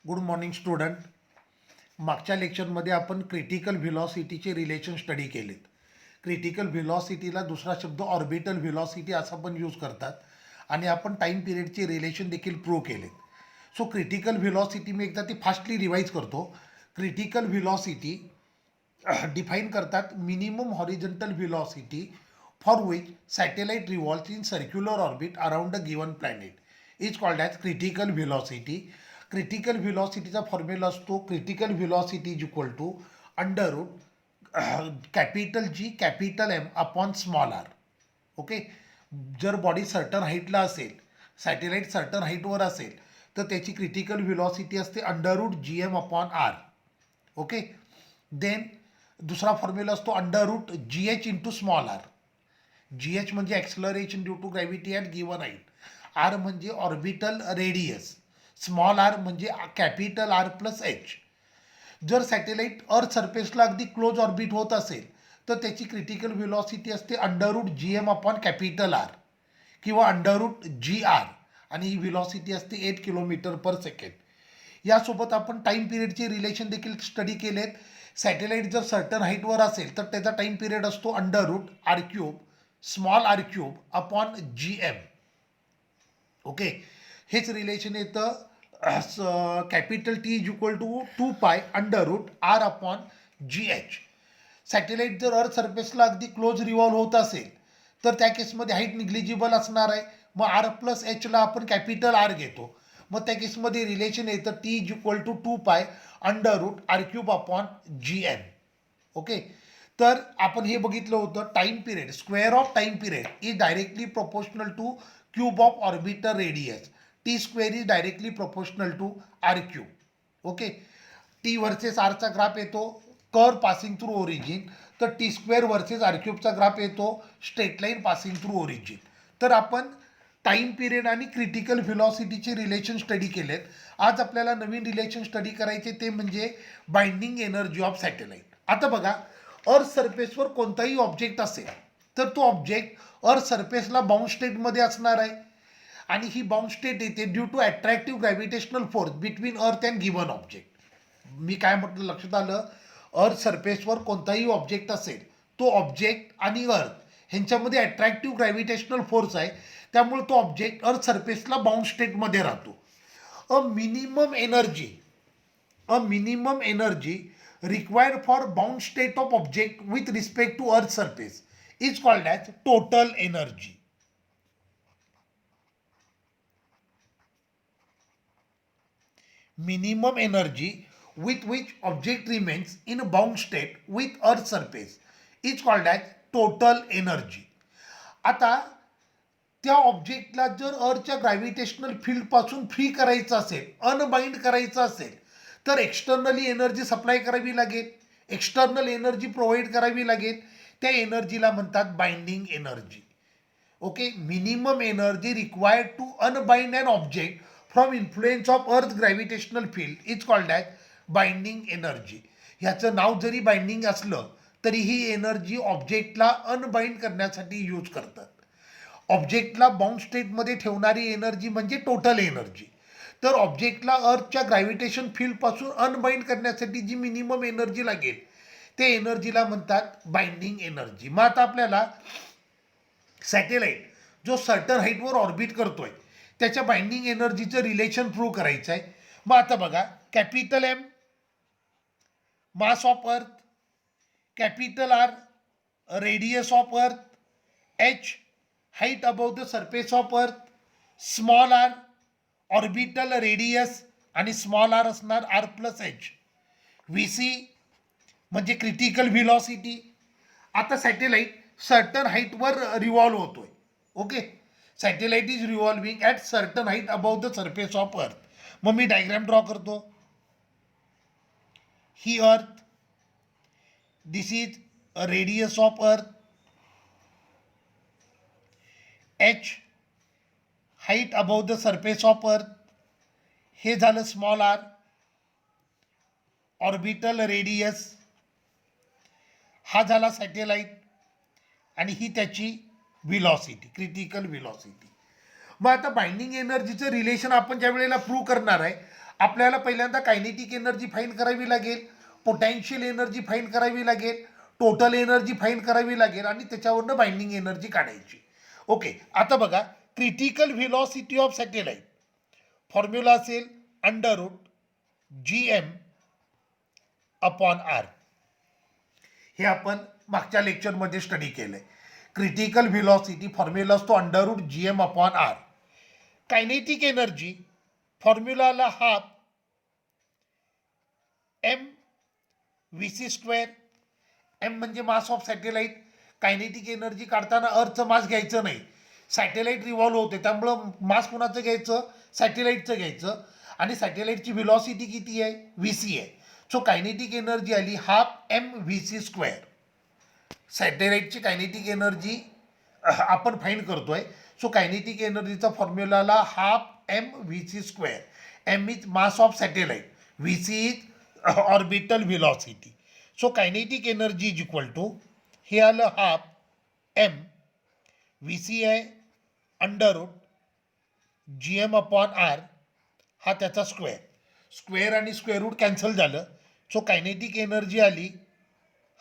Good morning student. मागच्या लेक्चरमध्ये आपण क्रिटिकल व्हेलॉसिटीचे रिलेशन स्टडी केलेत. क्रिटिकल व्हेलॉसिटीला दुसरा शब्द ऑर्बिटल व्हेलॉसिटी असा पण यूज करतात आणि आपण टाईम पिरियडचे रिलेशन देखील प्रूव्ह केलेत. सो क्रिटिकल व्हेलॉसिटी मी एकदा ती फास्टली रिवाईज करतो. क्रिटिकल व्हेलॉसिटी डिफाईन करतात minimum horizontal velocity for which satellite revolves in circular orbit around a given planet is called as critical velocity. क्रिटिकल व्हेलॉसिटीचा फॉर्म्युला असतो critical velocity is equal to under root capital G capital M upon small r. Okay. जर body certain हाईटला असेल, satellite certain हाईटवर असेल तर त्याची क्रिटिकल व्हेलॉसिटी असते under root G M upon R. Okay. Then दुसरा फॉर्म्युला असतो under root G H into small r. G H म्हणजे acceleration due to gravity at given height, r म्हणजे ऑर्बिटल रेडियस, स्मॉल आर म्हणजे capital R plus H. जर satellite earth सरफेसला अगदी close orbit होत असेल तर त्याची क्रिटिकल व्हेलॉसिटी असते under root G M upon capital R किंवा अंडर रूट जी आर आणि ही व्हेलॉसिटी असते 8 किलोमीटर पर सेकंड. यासोबत आपण टाईम पिरियडचे रिलेशन देखील स्टडी केलेत. सॅटेलाइट जर सर्टन हाईटवर असेल तर त्याचा टाईम पिरियड असतो under root R cube small R cube upon G M. Okay. हेच रिलेशन येतं capital T is equal to 2 pi under root R upon G H. Satellite जर अर्थ सरफेसला अगदी क्लोज रिव्हॉल्व होत असेल तर त्या केसमध्ये हाईट निग्लिजिबल असणार आहे. मग आर प्लस एचला आपण कॅपिटल आर घेतो. मग त्या केसमध्ये रिलेशन येतं T is equal to 2 pi under root R cube upon G N. Okay. तर आपण हे बघितलं होतं time period square of time period is directly proportional to cube of orbiter radius. T square is directly proportional to r cube. Okay. T versus आरचा graph येतो curve passing through origin, तर T square versus r क्यूबचा graph येतो straight line passing through origin. तर आपण time period आणि critical व्हेलॉसिटीचे relation study केलेत. आज आपल्याला नवीन रिलेशन स्टडी करायचे ते म्हणजे बाइंडिंग एनर्जी ऑफ सॅटेलाइट. आता बघा, अर्थ सरफेसवर कोणताही ऑब्जेक्ट असेल तर तो ऑब्जेक्ट अर्थ सरफेसला बाउंड स्टेटमध्ये असणार आहे आणि ही बाउंड स्टेट येते due to attractive gravitational force between earth and given object. मी काय म्हटलं लक्षात आलं? अर्थ सरफेसवर कोणताही ऑब्जेक्ट असेल तो ऑब्जेक्ट आणि अर्थ ह्यांच्यामध्ये अट्रॅक्टिव्ह ग्रॅव्हिटेशनल फोर्स आहे, त्यामुळे तो ऑब्जेक्ट अर्थ सरफेसला बाउंड स्टेटमध्ये राहतो. A minimum energy required for bound state of object with respect to earth surface is called as total energy. Minimum energy with which object remains in a bound state with earth surface is called as total energy. आता त्या ऑब्जेक्टला जर अर्थच्या gravitational फील्डपासून free करायचं असेल, unbind करायचं असेल तर externally energy supply करावी लागेल, एक्सटर्नल एनर्जी प्रोव्हाइड करावी लागेल. त्या एनर्जीला म्हणतात binding energy. Okay. Minimum energy required to unbind an object from influence of earth gravitational field is called as binding energy. ह्याचं नाव जरी बाइंडिंग असलं तरी ही एनर्जी ऑब्जेक्टला अनबाइंड करण्यासाठी यूज करतात. ऑब्जेक्टला बाउंड स्टेटमध्ये ठेवणारी एनर्जी म्हणजे टोटल एनर्जी. तर ऑब्जेक्टला अर्थच्या ग्रॅव्हिटेशन फील्डपासून अनबाइंड करण्यासाठी जी मिनिमम एनर्जी लागेल त्या एनर्जीला म्हणतात बाइंडिंग एनर्जी. मग आता आपल्याला सॅटेलाइट जो सर्टन हाईटवर ऑर्बिट करतोय त्याच्या बाइंडिंग एनर्जीचं रिलेशन प्रूव्ह करायचं आहे. मग आता बघा, capital M mass of earth, capital R radius of earth, H height above the surface of earth, small r orbital radius आणि स्मॉल आर असणार r plus H. V C म्हणजे critical velocity. आता satellite certain हाईटवर revolve होतोय. Okay. Satellite is revolving at certain height above the surface of earth. मग मी diagram draw करतो. ही earth, this is radius of earth, H height above the surface of अर्थ, हे झालं स्मॉल आर ऑर्बिटल रेडियस, हा झाला सॅटेलाइट आणि ही त्याची व्हेलॉसिटी क्रिटिकल व्हेलॉसिटी. मग आता बाइंडिंग एनर्जीचं रिलेशन आपण ज्या वेळेला प्रूव्ह करणार आहे आपल्याला पहिल्यांदा कायनेटिक एनर्जी फाईंड करावी लागेल, पोटेन्शियल एनर्जी फाईंड करावी लागेल, टोटल एनर्जी फाईंड करावी लागेल आणि त्याच्यावरनं बाइंडिंग एनर्जी काढायची. ओके, आता बघा critical velocity of satellite formula असेल √GM अपॉन आर. हे आपण मागच्या लेक्चरमध्ये स्टडी केलंय. क्रिटिकल व्हेलॉसिटी फॉर्म्युला असतो √GM upon R. Kinetic energy फॉर्म्युलाला हाफ mvc². एम म्हणजे mass of satellite. Kinetic energy काढताना अर्थचं मास घ्यायचं नाही, सॅटेलाइट रिव्हॉल्व होते त्यामुळं मास कुणाचं घ्यायचं, सॅटेलाइटचं घ्यायचं. आणि सॅटेलाइटची व्हेलॉसिटी किती आहे, VC आहे. सो कायनेटिक एनर्जी आली हाफ mvc². सॅटेलाइटची कायनेटिक एनर्जी आपण फाईंड करतोय. सो कायनेटिक एनर्जीचा फॉर्म्युलाला half mvc². M is mass of satellite, VC is orbital velocity. So kinetic energy is equal to, हे आलं हाफ VC आहे √GM अपॉन आर, हा त्याचा स्क्वेअर. स्क्वेअर आणि स्क्वेअर रूट कॅन्सल झालं. सो कायनेटिक एनर्जी आली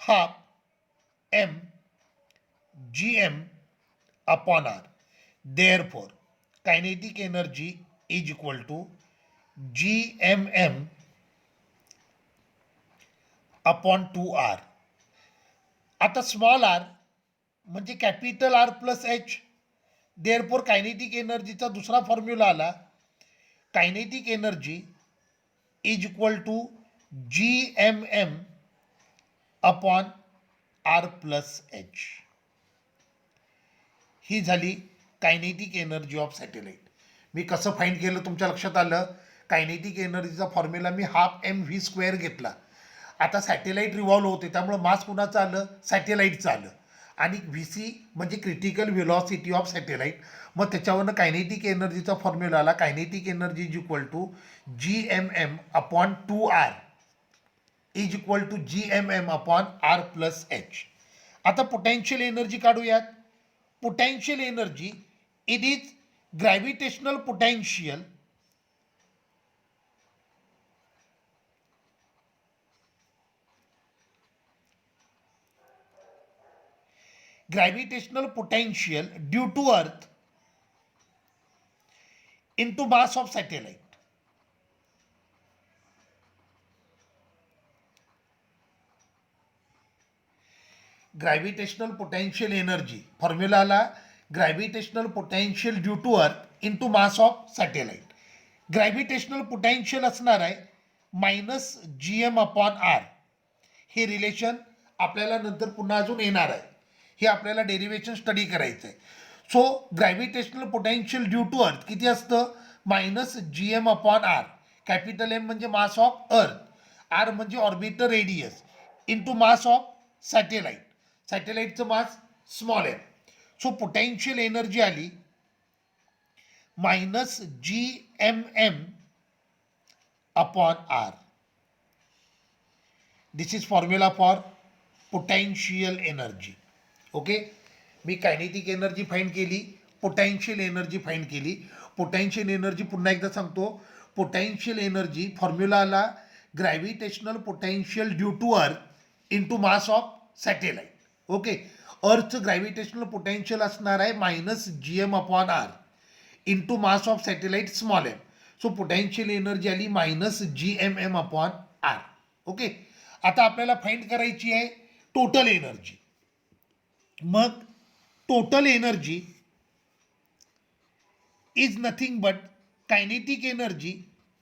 half mGM upon R. Therefore kinetic energy is equal to GMM upon 2R. आता small R म्हणजे capital R plus H. Therefore kinetic एनर्जीचा दुसरा formula आला, kinetic energy is equal to GMM upon R plus H. ही झाली kinetic energy of satellite. मी कसं find केलं तुमच्या लक्षात आलं. कायनेटिक एनर्जीचा फॉर्म्युला मी हाफ mv² घेतला. आता सॅटेलाइट रिव्हॉल्व होते त्यामुळे मास कुणाचं आलं, सॅटेलाइटचं आलं. आणि VC म्हणजे क्रिटिकल व्हेलॉसिटी ऑफ सॅटेलाइट. मग त्याच्यावरनं कायनेटिक एनर्जीचा फॉर्म्युला आला, kinetic energy is equal to GMM upon 2R is equal to GMM upon R plus H. आता पोटेन्शियल एनर्जी काढूयात. Potential energy it is gravitational potential due to earth into mass of satellite. Gravitational potential energy फॉर्म्युलाला gravitational potential due to earth into mass of satellite. Gravitational potential असणार आहे -GM upon R. हे relation आपल्याला नंतर पुन्हा अजून येणार आहे, हे आपल्याला डेरिव्हेशन स्टडी करायचं आहे. So gravitational potential due to earth किती असतं, -GM upon R. Capital M म्हणजे मास ऑफ अर्थ, आर म्हणजे orbiter radius, into mass of satellite. सॅटेलाइटचं मास स्मॉल आहे. सो पोटेन्शियल एनर्जी आली -GMM upon R. This is formula for potential energy. Okay, मी kinetic energy find केली, potential energy find केली. Potential energy पुन्हा एकदा सांगतो. पोटेन्शियल एनर्जी फॉर्म्युला आला gravitational potential due to earth into mass of satellite. Okay, अर्थचं gravitational potential असणार आहे -GM upon R into mass of satellite small m. So potential energy आली -GMM upon R. Okay, आता आपल्याला find करायची आहे total energy. मग total energy is nothing but kinetic energy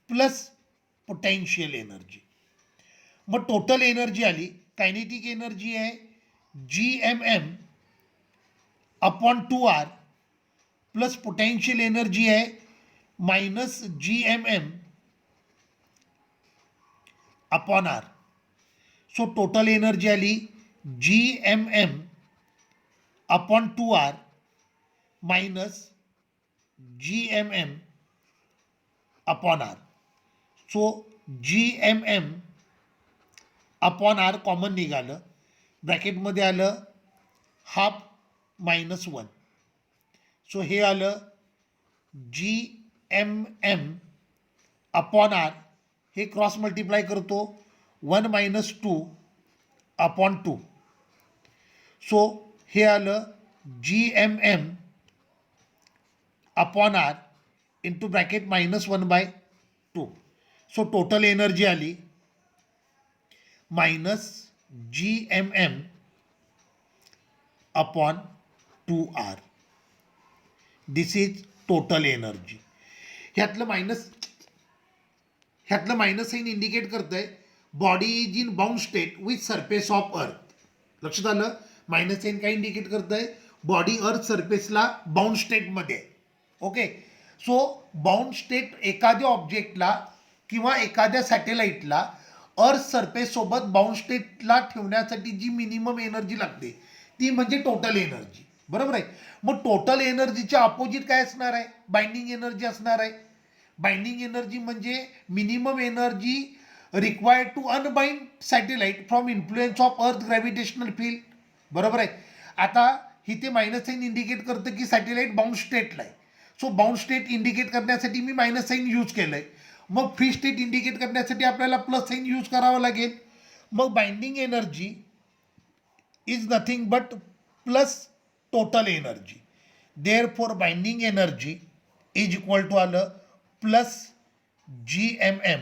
plus potential energy. मग total energy आली, kinetic energy आहे GMM upon 2R plus potential energy आहे -GMM upon R. So total energy आली GMM upon 2R minus GMM upon R. So GMM upon R common निघालं, ब्रॅकेटमध्ये आलं half -1. So हे आलं GMM अपॉन आर हे cross multiply करतो 1 - 2/2. So हे आलं GMM upon R into bracket -1/2. So total energy आली -GMM upon 2R. This is total energy. ह्यातलं मायनस साईन इंडिकेट करतंय body is in bound state with surface of earth. लक्षात आलं? Minus sign काय indicate करतंय? Body earth सरफेसला bound स्टेटमध्ये. Okay. So bound state एखाद्या ऑब्जेक्टला किंवा एखाद्या सॅटेलाइटला अर्थ सरफेस सोबत बाउंड स्टेटला ठेवण्यासाठी जी मिनिमम एनर्जी लागते ती म्हणजे टोटल एनर्जी. बरोबर आहे. मग टोटल एनर्जीच्या अपोजिट काय असणार आहे? बाइंडिंग एनर्जी असणार आहे. बाइंडिंग एनर्जी म्हणजे minimum energy required to unbind satellite from influence of earth gravitational field. बरोबर आहे. आता इथे मायनस साईन इंडिकेट करतं की सॅटेलाइट बाउंड स्टेटला आहे. सो बाउंड स्टेट इंडिकेट करण्यासाठी मी मायनस साईन यूज केलं आहे. मग फ्री स्टेट इंडिकेट करण्यासाठी आपल्याला प्लस साईन यूज करावं लागेल. मग binding energy is nothing but plus total energy. Therefore binding energy is equal to आलं प्लस GMM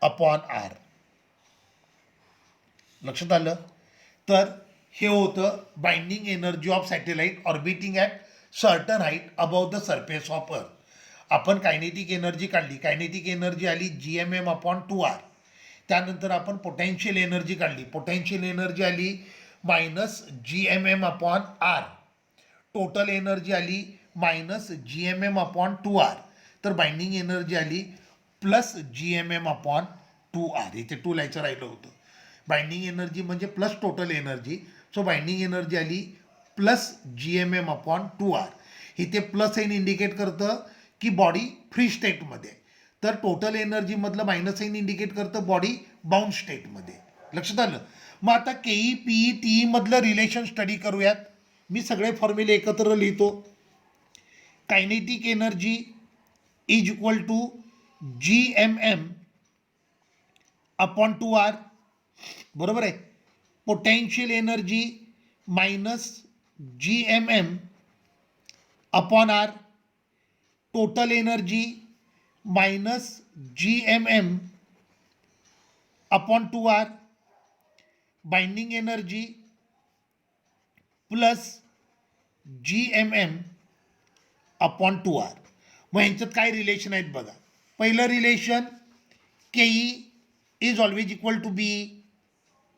अपॉन आर. लक्षात आलं? तर हे होतं binding energy of satellite orbiting at certain height above the surface of earth. आपण kinetic energy काढली. Kinetic energy आली GMM upon 2R. त्यानंतर आपण पोटेन्शियल एनर्जी काढली. पोटेन्शियल एनर्जी आली -GMM upon R. Total energy आली -GMM अपॉन 2R. तर binding energy आली प्लस GMM अपॉन 2R. इथे 2 लिहायचं राहिलं होतं. बाइंडिंग एनर्जी म्हणजे plus total energy. So binding energy आली प्लस GMM अपॉन 2R. इथे प्लस साईन इंडिकेट करतं की बॉडी फ्री स्टेटमध्ये. तर टोटल एनर्जीमधलं मायनस साईन इंडिकेट करतं बॉडी बाउंड स्टेटमध्ये. लक्षात आलं? मग आता KE PE TE मधलं रिलेशन स्टडी करूयात. मी सगळे फॉर्म्युले एकत्र लिहितो. Kinetic energy is equal to GMM upon 2R. बरोबर आहे. Potential energy -GMM upon R. Total energy -GMM upon 2R. Binding energy plus GMM upon 2R. मग यांच्यात काय रिलेशन आहेत बघा. पहिलं relation KE is always equal to BE.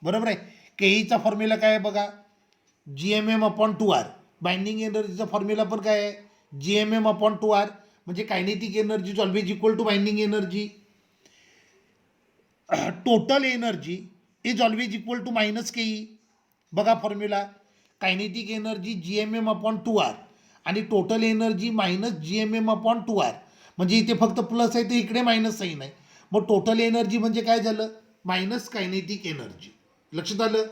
बरोबर आहे. KEचा फॉर्म्युला काय आहे बघा GMM अपॉन 2R. बाइंडिंग एनर्जीचा फॉर्म्युला पण काय आहे GMM अपॉन 2R. म्हणजे kinetic energy is always equal to binding energy. Total energy is always equal to minus KE. बघा formula. Kinetic energy GMM upon 2R आणि total energy -GMM upon 2R. म्हणजे इथे फक्त plus आहे तर इकडे minus sine आहे. मग टोटल एनर्जी म्हणजे काय झालं मायनस कायनेटिक एनर्जी. लक्षात आलं?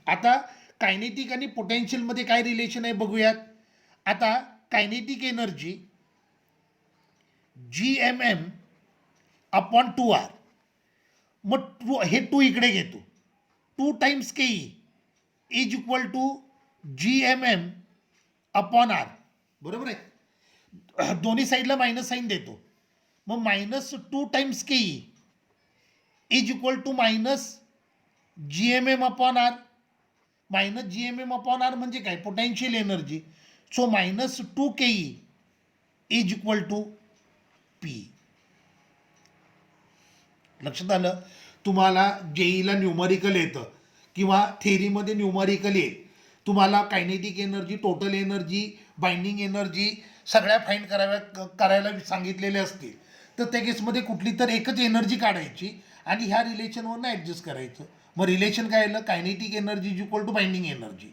आता कायनेटिक आणि पोटेन्शियलमध्ये काय रिलेशन आहे बघूयात. आता kinetic energy GMM upon 2R. मग हे 2 इकडे घेतो. 2 times KE is equal to GMM upon R. बरोबर आहे. दोन्ही साईडला मायनस साईन देतो. मग -2 times KE is equal to -GMM upon R. -GMM upon R म्हणजे काय potential energy. So -2 KE is equal to P. लक्षात आलं? तुम्हाला JEEला न्यूमरिकल येतं किंवा थेरीमध्ये न्यूमरिकल येईल. तुम्हाला kinetic energy, total energy, binding energy सगळ्या फाइंड करायला सांगितलेले असतील. तर त्या केसमध्ये कुठली तर एकच एनर्जी काढायची आणि ह्या रिलेशनवरनं ॲडजस्ट करायचं. मग रिलेशन काय आलं kinetic energy is equal to binding energy.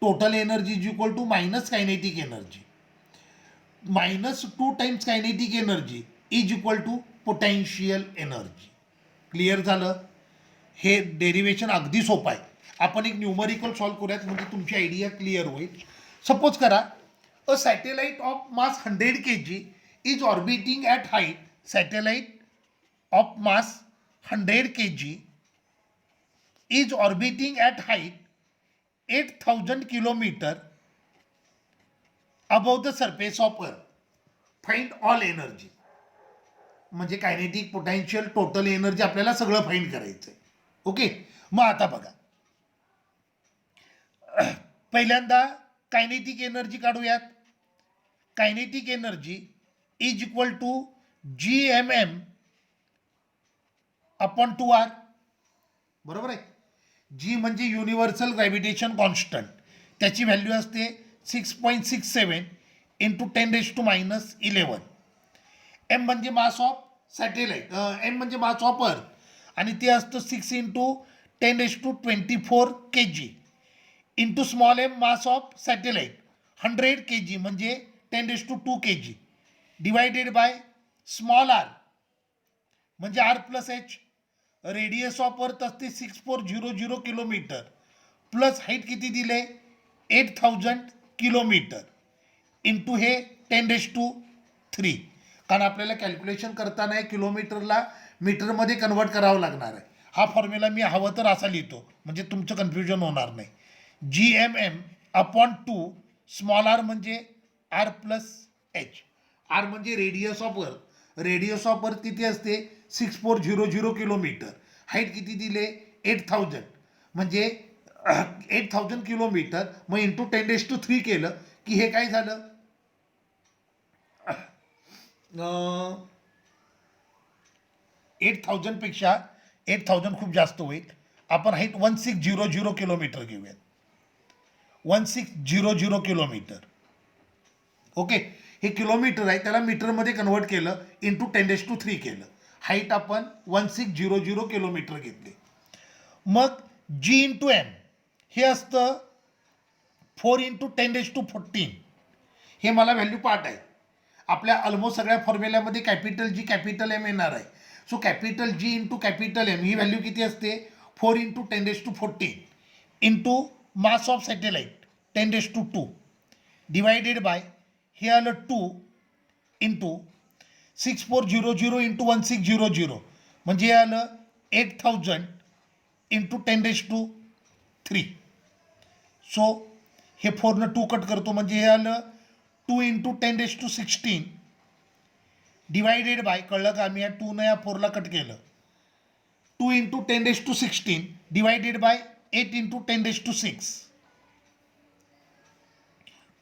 Total energy is equal to minus kinetic energy. -2 times kinetic energy is equal to potential energy. Clear झालं? हे डेरिवेशन अगदी सोपं आहे. आपण एक न्यूमरिकल सॉल्व करूयात म्हणजे तुमची आयडिया क्लिअर होईल. सपोज करा a satellite of mass 100 kg is orbiting at height. Satellite of mass 100 kg is orbiting at height 8000 kilometer above the surface of earth. Find all energy. म्हणजे kinetic, potential, total energy आपल्याला सगळं find करायचं आहे. Okay, मग आता बघा, पहिल्यांदा kinetic energy काढूयात. Kinetic energy is equal to GMM upon 2R. बरोबर आहे. जी म्हणजे युनिव्हर्सल ग्रॅव्हिटेशन कॉन्स्टंट, त्याची व्हॅल्यू असते 6.67 इंटू 10⁻⁻11. एम म्हणजे मास ऑफ सॅटेलाइट, एम म्हणजे मास ऑफ अर्थ, आणि ते असतं 6 into 10⁻24 kg into small M mass of satellite 100 kg म्हणजे 10⁻2 kg divided by small R म्हणजे R plus H. Radius of earth असते 6400 किलोमीटर प्लस हाईट किती दिले 8000 किलोमीटर इंटू हे 10⁻3. कारण आपल्याला कॅल्क्युलेशन करताना हे किलोमीटरला मीटरमध्ये कन्वर्ट करावं लागणार आहे. हा फॉर्म्युला मी हवं तर असा लिहितो म्हणजे तुमचं कन्फ्युजन होणार नाही. GMM अपॉन 2 स्मॉल आर म्हणजे R प्लस एच. आर म्हणजे रेडियस ऑफ अर्थ. रेडियस ऑफ अर्थ किती असते 6400 किलोमीटर. हाईट किती दिले 8000 म्हणजे 8000 किलोमीटर. मग इंटू 10⁻3 केलं की हे काय झालं 8000 पेक्षा 8000 खूप जास्त होईल. आपण हाईट 1600 किलोमीटर घेऊयात. 1600 किलोमीटर. ओके, हे किलोमीटर आहे, त्याला मीटरमध्ये कन्वर्ट केलं इंटू 10⁻3 केलं. हाईट आपण 1600 किलोमीटर घेतले. मग G इंटू एम हे असतं 4 इंटू 10⁻14. हे मला व्हॅल्यू पार्ट आहे. आपल्या ऑलमोस्ट सगळ्या फॉर्म्युल्यामध्ये कॅपिटल जी कॅपिटल एम येणार आहे. So capital G into capital M ही व्हॅल्यू किती असते 4 into 10⁻14 into mass of satellite 10⁻2 divided by हे आलं 2 इंटू 6400 इंटू 1600 म्हणजे हे आलं 8000 इंटू 10⁻3. सो हे 4 2 कट करतो म्हणजे हे आलं 2 इंटू 10⁻16 डिवायडेड बाय, कळलं का, आम्ही या 2 या 4ला कट केलं. 2 इंटू 10⁻16 डिवायडेड बाय 8 इंटू 10⁻6.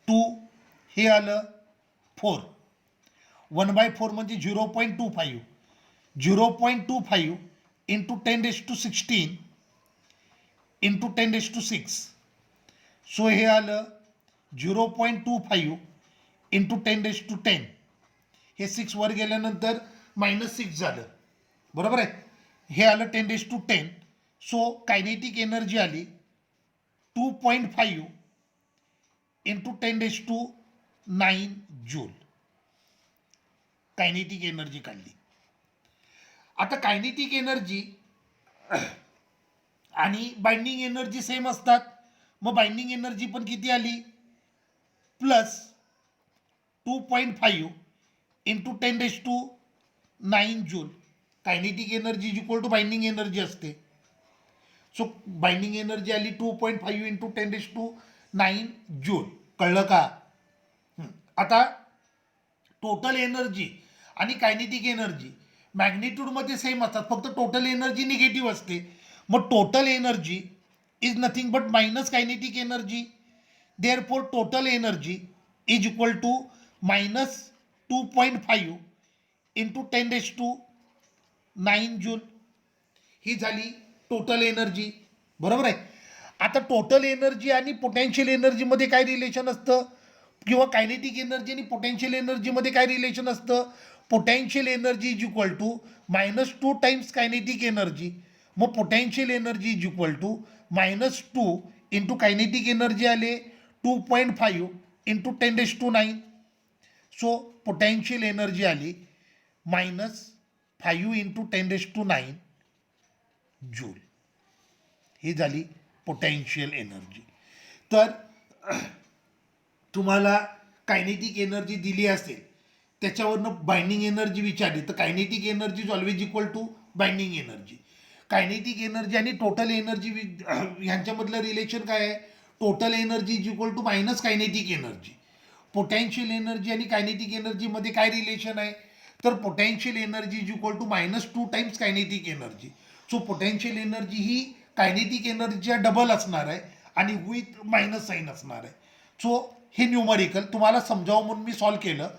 2 हे आलं 4. 1/4 म्हणजे 0.25. 0.25 इंटू 10⁻16 इंटू 10⁻6. सो हे आलं 0.25 इंटू 10⁻10. हे 6 वर गेल्यानंतर -6 झालं. बरोबर आहे. हे आलं 10⁻10. सो कायनेटिक एनर्जी आली 2.5 इंटू 10⁻9 जूल. कायनेटिक एनर्जी काढली. आता कायनेटिक एनर्जी आणि बाइंडिंग एनर्जी सेम असतात. मग बाइंडिंग एनर्जी पण किती आली plus 2.5 into 10⁻9 joule. Kinetic energy is equal to binding energy असते. सो बाइंडिंग एनर्जी आली 2.5 इंटू 10⁻9 जूल. कळलं का. आता टोटल एनर्जी आणि कायनेटिक एनर्जी मॅग्निट्यूडमध्ये सेम असतात, फक्त टोटल एनर्जी निगेटिव्ह असते. मग total energy is nothing but minus kinetic energy. Therefore total energy is equal to minus 2.5 into 10⁻9 joule. ही झाली टोटल एनर्जी. बरोबर आहे. आता टोटल एनर्जी आणि पोटेन्शियल एनर्जीमध्ये काय रिलेशन असतं, किंवा कायनेटिक एनर्जी आणि पोटेन्शियल एनर्जीमध्ये काय रिलेशन असतं. Potential energy is equal to -2 times kinetic energy. मग potential energy is equal to -2 into kinetic energy आले 2.5 इंटू 10⁻9. सो पोटेन्शियल एनर्जी आली -5 इंटू 10⁻9 जूल. ही झाली पोटेन्शियल एनर्जी. तर तुम्हाला कायनेटिक एनर्जी दिली असेल त्याच्यावरनं बाइंडिंग एनर्जी विचारली तर kinetic energy is always equal to binding energy. Kinetic energy आणि टोटल एनर्जी ह्यांच्यामधलं रिलेशन काय आहे? Total energy is equal to minus kinetic energy. Potential energy आणि कायनेटिक एनर्जीमध्ये काय रिलेशन आहे? तर potential energy is equal to -2 times kinetic energy. So potential energy ही कायनेटिक एनर्जीच्या डबल असणार आहे आणि विथ मायनस साईन असणार आहे. सो हे न्यूमरिकल तुम्हाला समजावं म्हणून मी सॉल्व्ह केलं.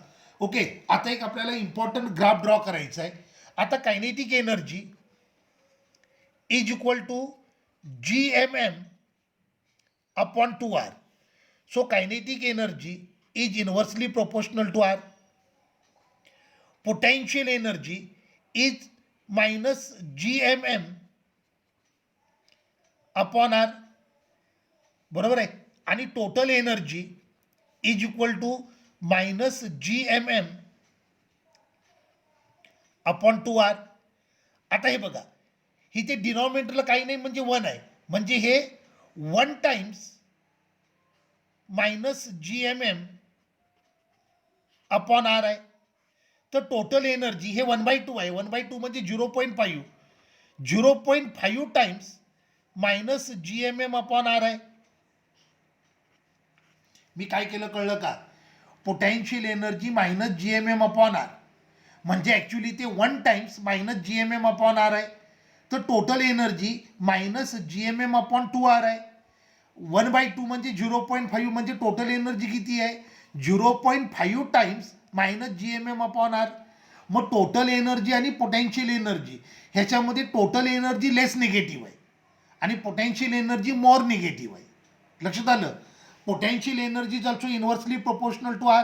ओके, आता एक आपल्याला इम्पॉर्टंट ग्राफ ड्रॉ करायचा आहे. आता kinetic energy is equal to GMM upon 2R. So kinetic energy is inversely proportional to R. Potential energy is minus GMM upon R. बरोबर आहे. आणि total energy is equal to minus GMM upon 2R. आता हे बघा, इथे डिनॉमिनेटरला काही नाही म्हणजे 1 आहे, म्हणजे हे 1 times minus GMM upon R आहे. तर टोटल एनर्जी हे 1/2 आहे. 1/2 म्हणजे 0.5. 0.5 times minus GMM upon R आहे. मी काय केलं कळलं का? Potential energy minus GMM upon R म्हणजे ॲक्च्युली ते 1 times minus GMM upon R आहे. तर total energy minus GMM upon 2R आहे. 1/2 म्हणजे 0.5 म्हणजे टोटल एनर्जी किती आहे? 0.5 times minus GMM upon R. मग टोटल एनर्जी आणि पोटॅन्शियल एनर्जी ह्याच्यामध्ये टोटल एनर्जी लेस निगेटिव्ह आहे आणि पोटॅन्शियल एनर्जी मोर निगेटिव्ह आहे. लक्षात आलं? Potential energy is also inversely proportional to R.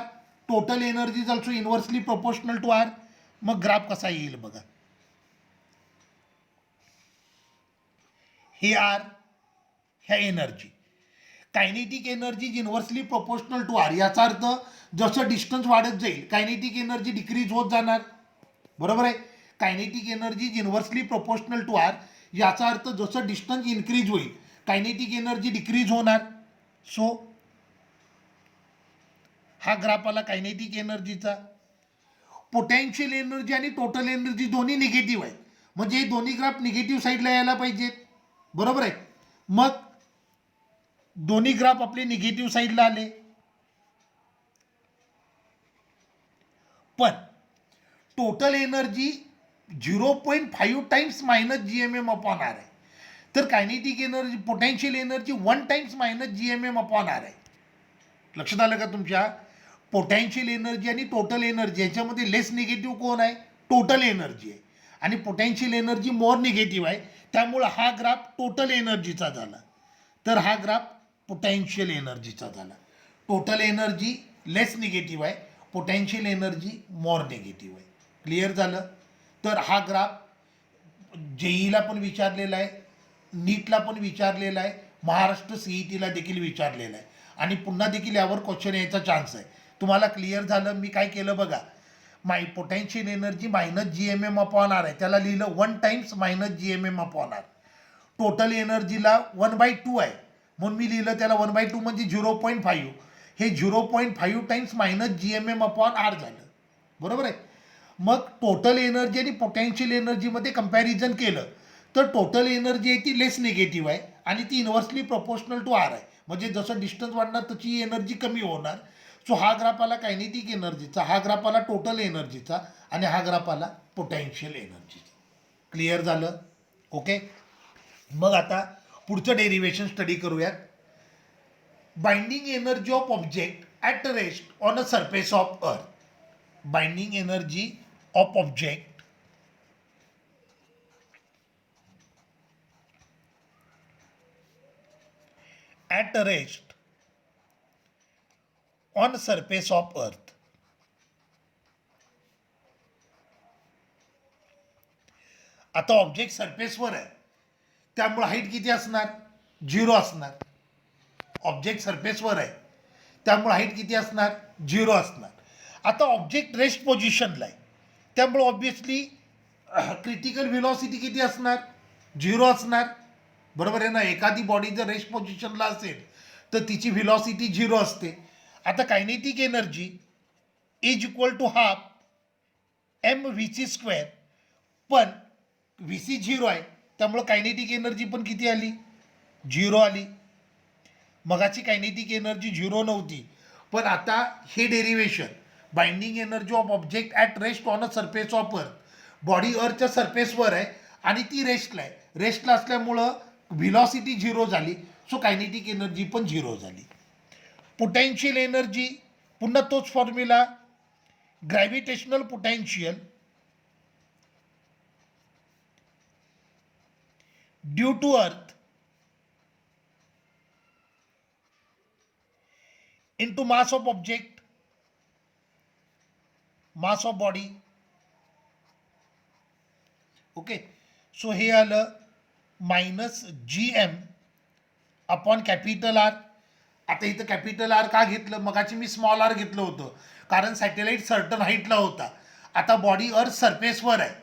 Total energy is also inversely proportional to R. मग graph कसा येईल बघा. हे R ह्या energy. Kinetic energy is inversely proportional to R. याचा अर्थ जसं डिस्टन्स वाढत जाईल कायनेटिक एनर्जी डिक्रीज होत जाणार. बरोबर आहे. Kinetic energy is inversely proportional to R. याचा अर्थ जसं डिस्टन्स इन्क्रीज होईल कायनेटिक एनर्जी डिक्रीज होणार. सो हा ग्राफ आला कायनेटिक एनर्जीचा. पोटॅन्शियल एनर्जी आणि टोटल एनर्जी दोन्ही निगेटिव्ह आहेत म्हणजे हे दोन्ही ग्राफ निगेटिव्ह साईडला यायला पाहिजेत. बरोबर आहे. मग दोन्ही ग्राफ आपले निगेटिव्ह साईडला आले. पण total energy 0.5 times minus GMM upon R आहे. तर kinetic energy potential energy 1 times minus GMM upon R आहे. लक्षात आलं का तुमच्या? पोटॅन्शियल एनर्जी आणि टोटल एनर्जी याच्यामध्ये लेस निगेटिव्ह कोण आहे? टोटल एनर्जी आहे आणि पोटॅन्शियल एनर्जी मोर निगेटिव्ह आहे. त्यामुळं हा ग्राफ टोटल एनर्जीचा झाला तर हा ग्राफ पोटॅन्शियल एनर्जीचा झाला. टोटल एनर्जी लेस निगेटिव्ह आहे, पोटॅन्शियल एनर्जी मोर निगेटिव्ह आहे. क्लिअर झालं? तर हा ग्राफ JEEला पण विचारलेला आहे, नीटला पण विचारलेला आहे, महाराष्ट्र CETला देखील विचारलेला आहे आणि पुन्हा देखील यावर क्वेश्चन यायचा चान्स आहे. तुम्हाला क्लिअर झालं? मी काय केलं बघा. Potential energy minus GMM upon R आहे, त्याला लिहिलं 1 times minus GMM upon R. Total एनर्जीला 1/2 आहे म्हणून मी लिहिलं त्याला 1/2 म्हणजे 0.5. हे 0.5 times minus GMM upon R झालं. बरोबर आहे. मग टोटल एनर्जी आणि पोटॅन्शियल एनर्जीमध्ये कंपॅरिझन केलं तर टोटल एनर्जी आहे ती लेस निगेटिव्ह आहे आणि ती इनव्हर्सली प्रोपोर्शनल टू R आहे म्हणजे जसं डिस्टन्स वाढणार तशी एनर्जी कमी होणार. सो हा ग्राफ आला कायनेटिक एनर्जीचा, हा ग्राफ आला टोटल एनर्जीचा आणि हा ग्राफ आला पोटॅन्शियल एनर्जीचा. क्लिअर झालं? ओके. मग आता पुढचं डेरिव्हेशन स्टडी करूयात. Binding energy of object at rest on a surface of अर्थ. Binding energy of object at rest on surface of अर्थ. आता ऑब्जेक्ट सरफेसवर आहे त्यामुळे हाईट किती असणार? 0 असणार. ऑब्जेक्ट सरफेसवर आहे त्यामुळे हाईट किती असणार? 0 असणार. आता ऑब्जेक्ट रेस्ट पोझिशनला आहे त्यामुळे ऑब्विसली क्रिटिकल व्हेलॉसिटी किती असणार? 0 असणार. बरोबर आहे ना? एखादी बॉडी जर रेस्ट पोझिशनला असेल तर तिची व्हेलॉसिटी 0 असते. आता kinetic energy is equal to half M V C square, पण व्ही सी झिरो आहे त्यामुळं कायनेटिक एनर्जी पण किती आली, झिरो आली. मगाची कायनेटिक एनर्जी झिरो नव्हती, पण आता हे derivation binding energy of object at rest on a surface of earth, body अर्थच्या सरफेसवर आहे आणि ती रेस्टला आहे. रेस्टला असल्यामुळं व्हिलॉसिटी झिरो झाली, सो कायनेटिक एनर्जी पण झिरो झाली. पोटेन्शियल एनर्जी पुन्हा तोच formula, gravitational potential due to earth into mass of object, mass of body. Okay, so हे आलं minus G M upon capital R. आता इथं कॅपिटल आर का घेतलं, मगाची मी स्मॉल आर घेतलं होतं कारण सॅटेलाइट सर्टन हाईटला होता. आता बॉडी अर्थ सरफेसवर आहे,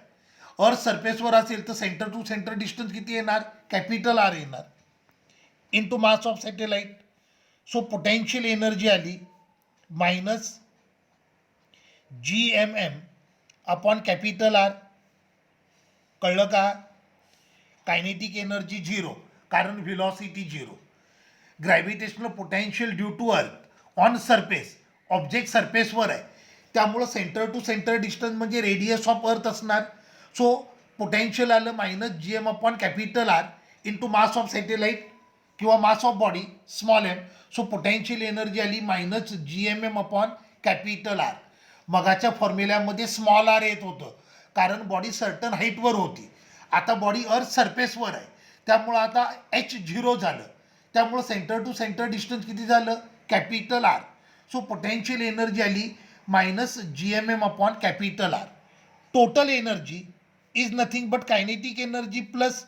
अर्थ सरफेसवर असेल तर सेंटर टू सेंटर डिस्टन्स किती येणार, कॅपिटल आर येणार into mass of satellite. So potential energy आली minus G M M upon capital R. कळलं का. कायनेटिक एनर्जी झिरो कारण velocity zero. Gravitational potential due to earth on surface, object सरफेसवर आहे त्यामुळं सेंटर टू सेंटर डिस्टन्स म्हणजे radius of earth असणार. So potential आलं minus G M upon capital R into mass of satellite किंवा mass of body small m. So potential energy आली minus G M M upon capital R. मगाच्या फॉर्म्युल्यामध्ये small r येत होतं कारण body certain हाईटवर होती. आता बॉडी अर्थ सरफेसवर आहे त्यामुळं आता एच झिरो झालं, त्यामुळं सेंटर टू सेंटर डिस्टन्स किती झालं, capital R. So potential energy आली minus G M M upon capital R. Total energy is nothing but kinetic energy plus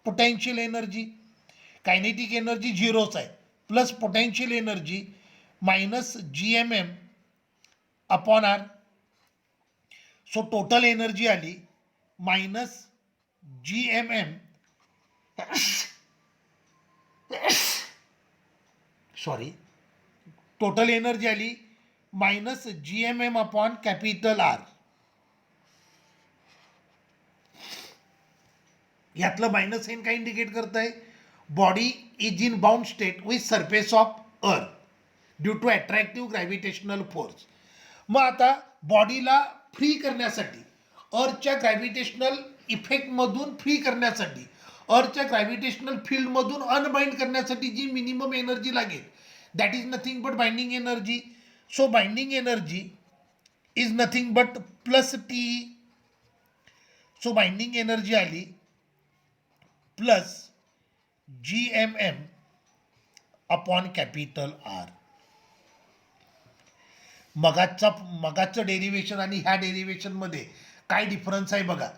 potential energy. Kinetic energy झिरोच आहे plus potential energy minus G M M upon R. So total energy आली minus G M m sorry total energy आली minus G M M upon capital R. यातलं minus sign काय indicate करत आहे, body is in bound state with surface of earth due to attractive gravitational force. मग आता बॉडीला free करण्यासाठी, अर्थच्या gravitational इफेक्टमधून free करण्यासाठी, अर्थच्या ग्रॅव्हिटेशनल फील्डमधून अनबाइंड करण्यासाठी जी मिनिमम एनर्जी लागेल that is nothing but binding energy. So binding energy is nothing but plus T. So binding energy आली plus G M M upon capital R. मगाचं derivation आणि ह्या डेरिवेशनमध्ये काय डिफरन्स आहे बघा.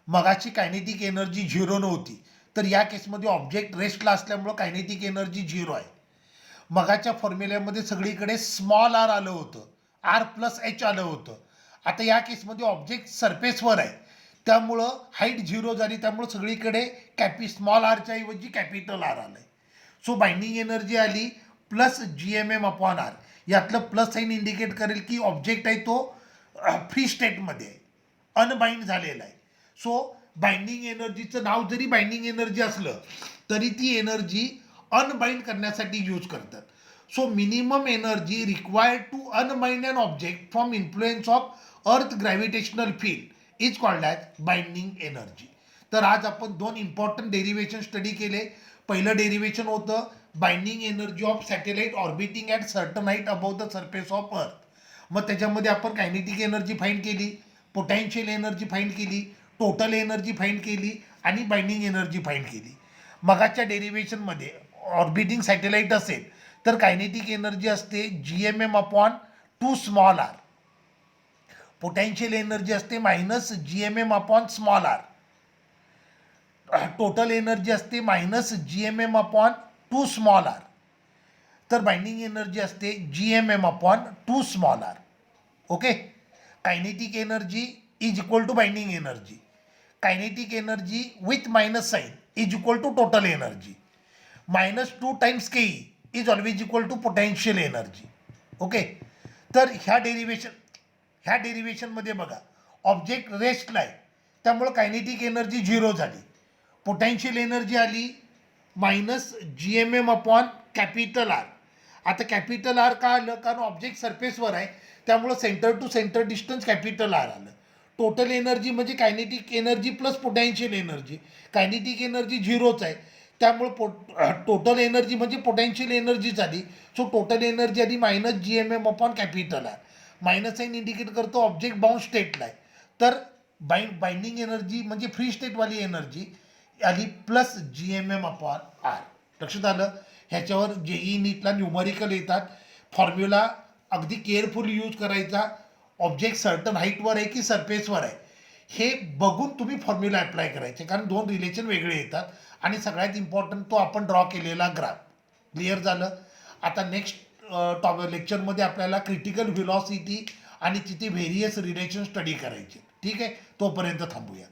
मगाची कायनेटिक एनर्जी झिरो नव्हती तर या केसमध्ये ऑब्जेक्ट रेस्टला असल्यामुळं कायनेटिक एनर्जी झिरो आहे. मगाच्या फॉर्म्युल्यामध्ये सगळीकडे स्मॉल आर आलं होतं, आर प्लस एच आलं होतं. आता या केसमध्ये ऑब्जेक्ट सरफेसवर आहे त्यामुळं हाईट झिरो झाली, त्यामुळं सगळीकडे स्मॉल आरच्या ऐवजी कॅपिटल आर आलं आहे. सो बाइंडिंग एनर्जी आली plus G M M upon R. यातलं प्लस साईन इंडिकेट करेल की ऑब्जेक्ट आहे तो फ्री स्टेटमध्ये आहे, अनबाइंड झालेला आहे. सो बाइंडिंग एनर्जीचं नाव जरी बाइंडिंग एनर्जी असलं तरी ती एनर्जी अनबाइंड करण्यासाठी यूज करतात. So minimum energy required to unbind an object from influence of earth gravitational field is called as binding energy. तर आज आपण दोन इम्पॉर्टंट डेरिवेशन स्टडी केले. पहिलं डेरिवेशन होतं binding energy of satellite orbiting at certain height above the surface of earth. मग त्याच्यामध्ये आपण कायनेटिक एनर्जी फाइंड केली, पोटेन्शियल एनर्जी फाइंड केली, टोटल एनर्जी फाइंड केली आणि बाइंडिंग एनर्जी फाइंड केली. मगाच्या डेरिवेशनमध्ये ऑर्बिटिंग सॅटेलाइट असेल तर कायनेटिक एनर्जी असते G M M upon two small r. Potential energy असते minus G M M upon small r. Total energy असते minus G M M upon two small r. तर binding energy असते G M M upon two small r. Okay. Kinetic energy is equal to binding energy. Kinetic energy with minus sign is equal to total energy. Minus two times K is always equal to potential energy. Okay. तर ह्या derivation ह्या डेरिव्हेशनमध्ये बघा object रेस्टला आहे त्यामुळं kinetic energy zero झाली, potential energy आली minus G M M upon capital R. आता कॅपिटल आर का आलं, कारण ऑब्जेक्ट सरफेसवर आहे त्यामुळं centre to centre distance capital R आलं. टोटल एनर्जी म्हणजे kinetic energy plus potential energy, kinetic energy झिरोच आहे त्यामुळं टोटल एनर्जी म्हणजे पोटेन्शियल एनर्जी झाली. सो टोटल एनर्जी आली minus G M M upon capital R. Minus sign indicate करतो object bound स्टेटला आहे, तर बाइंडिंग एनर्जी म्हणजे फ्री स्टेटवाली एनर्जी आली plus G M M upon R. लक्षात आलं. ह्याच्यावर जेई नीटला न्यूमरिकल येतात, फॉर्म्युला अगदी केअरफुल यूज करायचा. ऑब्जेक्ट सर्टन हाईटवर आहे की सरफेसवर आहे हे बघून तुम्ही फॉर्म्युला अप्लाय करायचे, कारण दोन रिलेशन वेगळे येतात. आणि सगळ्यात इम्पॉर्टंट तो आपण ड्रॉ केलेला ग्राफ. क्लिअर झालं. आता नेक्स्ट लेक्चरमध्ये आपल्याला क्रिटिकल व्हेलॉसिटी आणि तिथे व्हेरियस रिलेशन स्टडी करायचे. ठीक आहे, तोपर्यंत थांबूया.